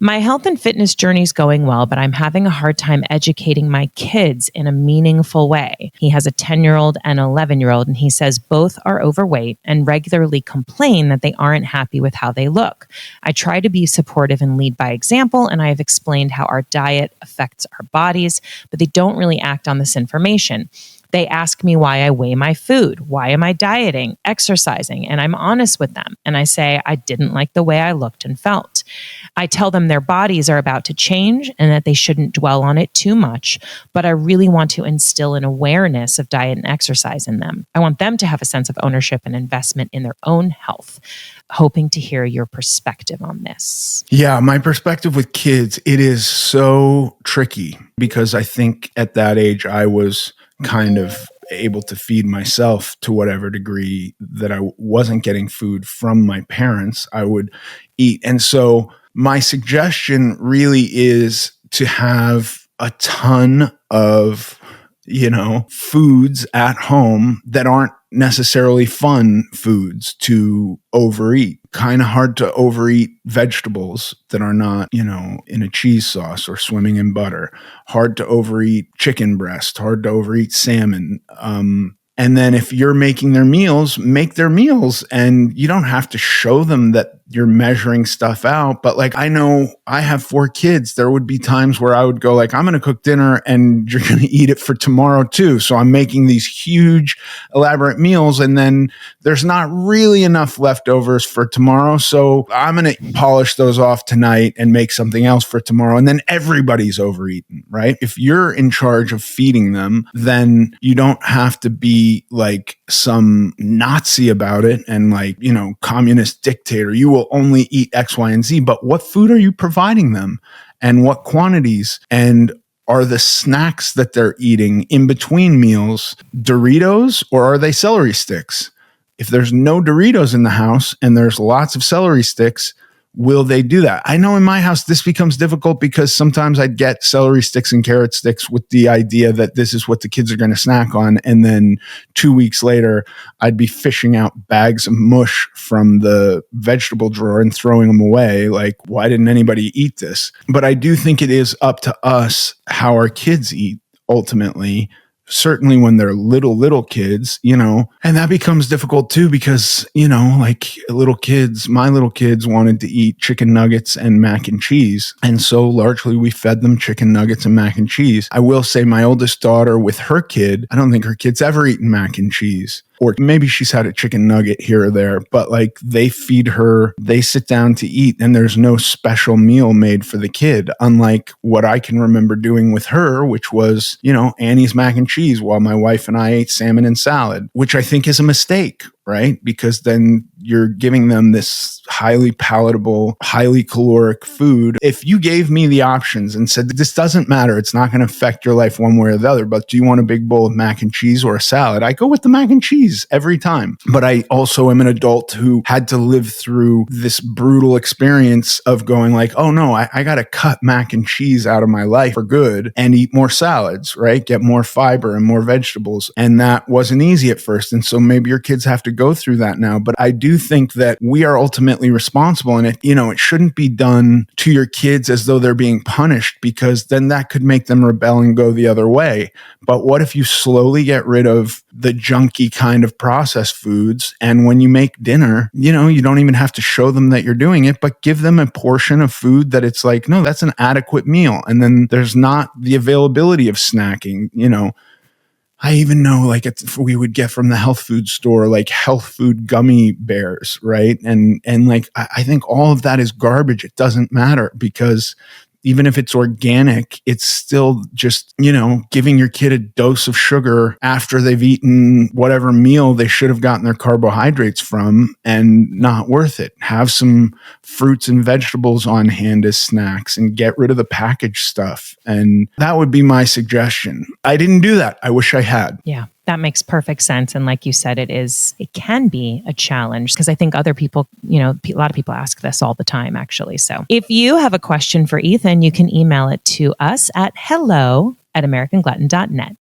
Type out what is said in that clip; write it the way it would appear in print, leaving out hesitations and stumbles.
My health and fitness journey is going well, but I'm having a hard time educating my kids in a meaningful way. He has a 10-year-old and 11-year-old, and he says both are overweight and regularly complain that they aren't happy with how they look. I try to be supportive and lead by example, and I have explained how our diet affects our bodies, but they don't really act on this information. They ask me why I weigh my food. Why am I dieting, exercising? And I'm honest with them. And I say I didn't like the way I looked and felt. I tell them their bodies are about to change and that they shouldn't dwell on it too much. But I really want to instill an awareness of diet and exercise in them. I want them to have a sense of ownership and investment in their own health. Hoping to hear your perspective on this. Yeah, my perspective with kids, it is so tricky because I think at that age I was kind of able to feed myself to whatever degree that I wasn't getting food from my parents, I would eat. And so my suggestion really is to have a ton of, foods at home that aren't necessarily fun foods to overeat. Kind of hard to overeat vegetables that are not, in a cheese sauce or swimming in butter. Hard to overeat chicken breast, hard to overeat salmon. And then if you're making their meals, make their meals. And you don't have to show them that you're measuring stuff out. But like, I know I have 4 kids. There would be times where I would go like, I'm going to cook dinner and you're going to eat it for tomorrow too. So I'm making these huge elaborate meals and then there's not really enough leftovers for tomorrow. So I'm going to polish those off tonight and make something else for tomorrow. And then everybody's overeaten, right? If you're in charge of feeding them, then you don't have to be like some Nazi about it and like, communist dictator. You will only eat X, Y, and Z. But what food are you providing them and what quantities? And are the snacks that they're eating in between meals Doritos or are they celery sticks? If there's no Doritos in the house and there's lots of celery sticks, will they do that? I know in my house, this becomes difficult because sometimes I'd get celery sticks and carrot sticks with the idea that this is what the kids are going to snack on. And then 2 weeks later, I'd be fishing out bags of mush from the vegetable drawer and throwing them away. Like, why didn't anybody eat this? But I do think it is up to us how our kids eat ultimately. Certainly when they're little kids, and that becomes difficult too because, like my little kids wanted to eat chicken nuggets and mac and cheese. And so largely we fed them chicken nuggets and mac and cheese. I will say my oldest daughter with her kid, I don't think her kid's ever eaten mac and cheese. Or maybe she's had a chicken nugget here or there, but like they feed her, they sit down to eat and there's no special meal made for the kid. Unlike what I can remember doing with her, which was, Annie's mac and cheese while my wife and I ate salmon and salad, which I think is a mistake, right? Because then you're giving them this highly palatable, highly caloric food. If you gave me the options and said, this doesn't matter, it's not going to affect your life one way or the other, but do you want a big bowl of mac and cheese or a salad? I go with the mac and cheese every time. But I also am an adult who had to live through this brutal experience of going like, oh no, I got to cut mac and cheese out of my life for good and eat more salads, right? Get more fiber and more vegetables. And that wasn't easy at first. And so maybe your kids have to go through that now. But I do think that we are ultimately responsible. And it shouldn't be done to your kids as though they're being punished, because then that could make them rebel and go the other way. But what if you slowly get rid of the junky kind of processed foods? And when you make dinner, you don't even have to show them that you're doing it, but give them a portion of food that it's like, no, that's an adequate meal. And then there's not the availability of snacking, I even know like we would get from the health food store, like health food gummy bears, right? And like, I think all of that is garbage. It doesn't matter because even if it's organic, it's still just, giving your kid a dose of sugar after they've eaten whatever meal they should have gotten their carbohydrates from, and not worth it. Have some fruits and vegetables on hand as snacks and get rid of the packaged stuff. And that would be my suggestion. I didn't do that. I wish I had. Yeah. That makes perfect sense. And like you said, it can be a challenge because I think other people, a lot of people ask this all the time, actually. So if you have a question for Ethan, you can email it to us at hello@americanglutton.net.